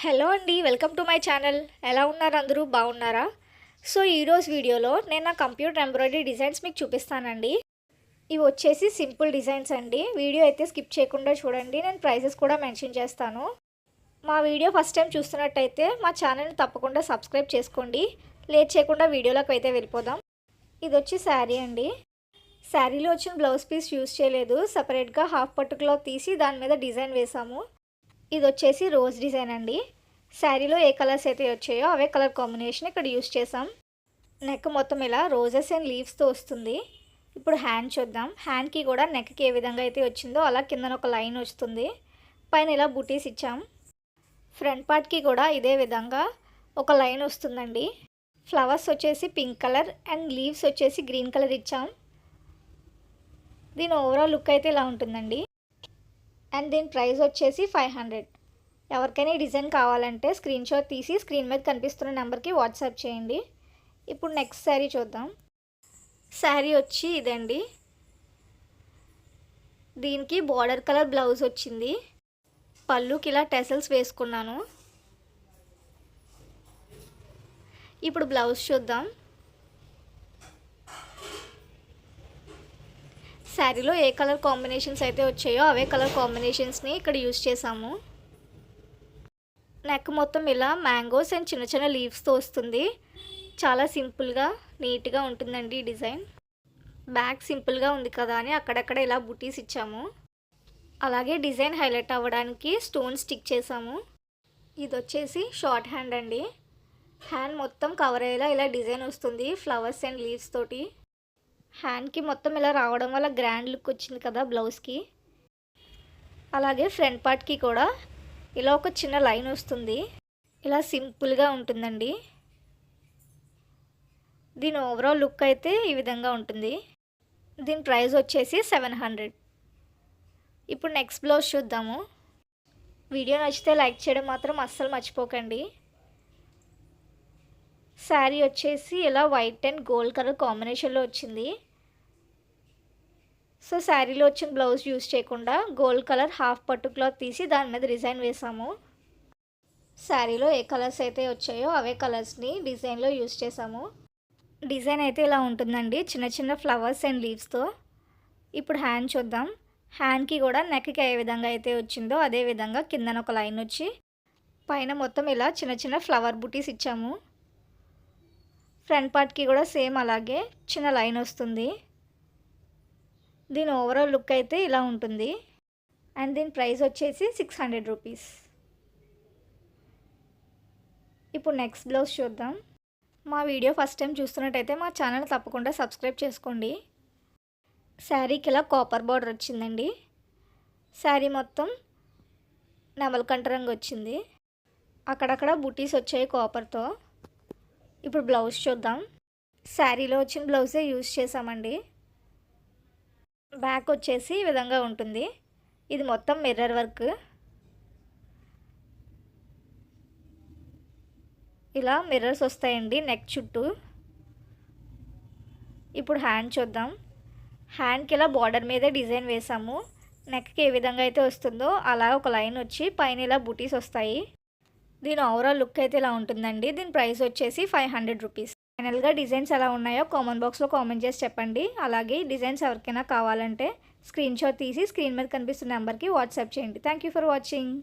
Hello అండి, welcome to my channel. ఎలా ఉన్నారు అందరూ? బాగున్నారా? సో ఈరోజు వీడియోలో నేను నా కంప్యూటర్ ఎంబ్రాయిడరీ డిజైన్స్ మీకు చూపిస్తానండి. ఇవి వచ్చేసి సింపుల్ డిజైన్స్ అండి. వీడియో అయితే స్కిప్ చేయకుండా చూడండి. నేను ప్రైజెస్ కూడా మెన్షన్ చేస్తాను. మా వీడియో ఫస్ట్ టైం చూస్తున్నట్టయితే మా ఛానల్ని తప్పకుండా సబ్స్క్రైబ్ చేసుకోండి. లేట్ చేయకుండా వీడియోలోకి అయితే వెళ్ళిపోదాం. ఇది వచ్చి శారీ అండి. శారీలో వచ్చిన బ్లౌజ్ పీస్ యూజ్ చేయలేదు. సపరేట్గా హాఫ్ పట్టు క్లాత్ తీసి దాని మీద డిజైన్ వేసాము. ఇది వచ్చేసి రోజ్ డిజైన్ అండి. శారీలో ఏ కలర్స్ అయితే వచ్చాయో అవే కలర్ కాంబినేషన్ ఇక్కడ యూస్ చేసాం. నెక్ మొత్తం ఇలా రోజెస్ అండ్ లీవ్స్తో వస్తుంది. ఇప్పుడు హ్యాండ్ చూద్దాం. హ్యాండ్కి కూడా నెక్కి ఏ విధంగా అయితే వచ్చిందో అలా కిందన ఒక లైన్ వస్తుంది. పైన ఇలా బుటీస్ ఇచ్చాం. ఫ్రంట్ పార్ట్కి కూడా ఇదే విధంగా ఒక లైన్ వస్తుందండి. ఫ్లవర్స్ వచ్చేసి పింక్ కలర్ అండ్ లీవ్స్ వచ్చేసి గ్రీన్ కలర్ ఇచ్చాం. దీని ఓవరాల్ లుక్ అయితే ఇలా ఉంటుందండి. అండ్ దీని ప్రైస్ వచ్చేసి 500. ఎవరికైనా ఈ డిజైన్ కావాలంటే స్క్రీన్ షాట్ తీసి స్క్రీన్ మీద కనిపిస్తున్న నెంబర్కి వాట్సాప్ చేయండి. ఇప్పుడు నెక్స్ట్ శారీ చూద్దాం. శారీ వచ్చి ఇదండి. దీనికి బార్డర్ కలర్ బ్లౌజ్ వచ్చింది. పళ్ళుకి ఇలా టెసల్స్ వేసుకున్నాను. ఇప్పుడు బ్లౌజ్ చూద్దాం. శారీలో ఏ కలర్ కాంబినేషన్స్ అయితే వచ్చాయో అవే కలర్ కాంబినేషన్స్ని ఇక్కడ యూజ్ చేసాము. నెక్ మొత్తం ఇలా మ్యాంగోస్ అండ్ చిన్న చిన్న లీవ్స్తో వస్తుంది. చాలా సింపుల్గా నీట్గా ఉంటుందండి ఈ డిజైన్. బ్యాక్ సింపుల్గా ఉంది కదా అని అక్కడక్కడ ఇలా బుటీస్ ఇచ్చాము. అలాగే డిజైన్ హైలైట్ అవ్వడానికి స్టోన్ స్టిక్ చేసాము. ఇది వచ్చేసి షార్ట్ హ్యాండ్ అండి. హ్యాండ్ మొత్తం కవర్ అయ్యేలా ఇలా డిజైన్ వస్తుంది ఫ్లవర్స్ అండ్ లీవ్స్ తోటి. హ్యాండ్కి మొత్తం ఇలా రావడం వల్ల గ్రాండ్ లుక్ వచ్చింది కదా బ్లౌజ్కి. అలాగే ఫ్రంట్ పార్ట్కి కూడా ఇలా ఒక చిన్న లైన్ వస్తుంది. ఇలా సింపుల్గా ఉంటుందండి. దీని ఓవరాల్ లుక్ అయితే ఈ విధంగా ఉంటుంది. దీని ప్రైస్ వచ్చేసి 700. ఇప్పుడు నెక్స్ట్ బ్లౌజ్ చూద్దాము. వీడియో నచ్చితే లైక్ చేయడం మాత్రం అస్సలు మర్చిపోకండి. శారీ వచ్చేసి ఇలా వైట్ అండ్ గోల్డ్ కలర్ కాంబినేషన్లో వచ్చింది. సో శారీలో వచ్చిన బ్లౌజ్ యూజ్ చేయకుండా గోల్డ్ కలర్ హాఫ్ పట్టు క్లాత్ తీసి దాని మీద డిజైన్ వేసాము. శారీలో ఏ కలర్స్ అయితే వచ్చాయో అవే కలర్స్ని డిజైన్లో యూజ్ చేసాము. డిజైన్ అయితే ఇలా ఉంటుందండి, చిన్న చిన్న ఫ్లవర్స్ అండ్ లీవ్స్తో. ఇప్పుడు హ్యాండ్ చూద్దాం. హ్యాండ్కి కూడా నెక్కి ఏ విధంగా అయితే వచ్చిందో అదే విధంగా కిందన ఒక లైన్ వచ్చి పైన మొత్తం ఇలా చిన్న చిన్న ఫ్లవర్ బుటీస్ ఇచ్చాము. ఫ్రంట్ పార్ట్కి కూడా సేమ్ అలాగే చిన్న లైన్ వస్తుంది. దీని ఓవరాల్ లుక్ అయితే ఇలా ఉంటుంది. అండ్ దీని ప్రైస్ వచ్చేసి 600 రూపీస్. ఇప్పుడు నెక్స్ట్ బ్లౌజ్ చూద్దాం. మా వీడియో ఫస్ట్ టైం చూస్తున్నట్టయితే మా ఛానల్ తప్పకుండా సబ్స్క్రైబ్ చేసుకోండి. శారీకి ఇలా కాపర్ బార్డర్ వచ్చిందండి. శారీ మొత్తం నెమలికంఠ రంగు వచ్చింది. అక్కడక్కడ బుటీస్ వచ్చాయి కాపర్తో. ఇప్పుడు బ్లౌజ్ చూద్దాం. శారీలో వచ్చిన బ్లౌజే యూజ్ చేసామండి. బ్యాక్ వచ్చేసి ఈ విధంగా ఉంటుంది. ఇది మొత్తం మిర్రర్ వర్క్. ఇలా మిర్రర్స్ వస్తాయండి నెక్ చుట్టూ. ఇప్పుడు హ్యాండ్ చూద్దాం. హ్యాండ్కి ఇలా బార్డర్ మీద డిజైన్ వేసాము. నెక్కి ఏ విధంగా అయితే వస్తుందో అలా ఒక లైన్ వచ్చి పైన ఇలా బుటీస్ వస్తాయి. దీని ఓవరాల్ లుక్ అయితే ఇలా ఉంటుందండి. దీని ప్రైస్ వచ్చేసి 500 రూపీస్. ఫైనల్గా డిజైన్స్ ఎలా ఉన్నాయో కామెంట్ బాక్స్లో కామెంట్ చేసి చెప్పండి. అలాగే డిజైన్స్ ఎవరికైనా కావాలంటే స్క్రీన్ షాట్ తీసి స్క్రీన్ మీద కనిపిస్తున్న నెంబర్కి వాట్సాప్ చేయండి. Thank you for watching.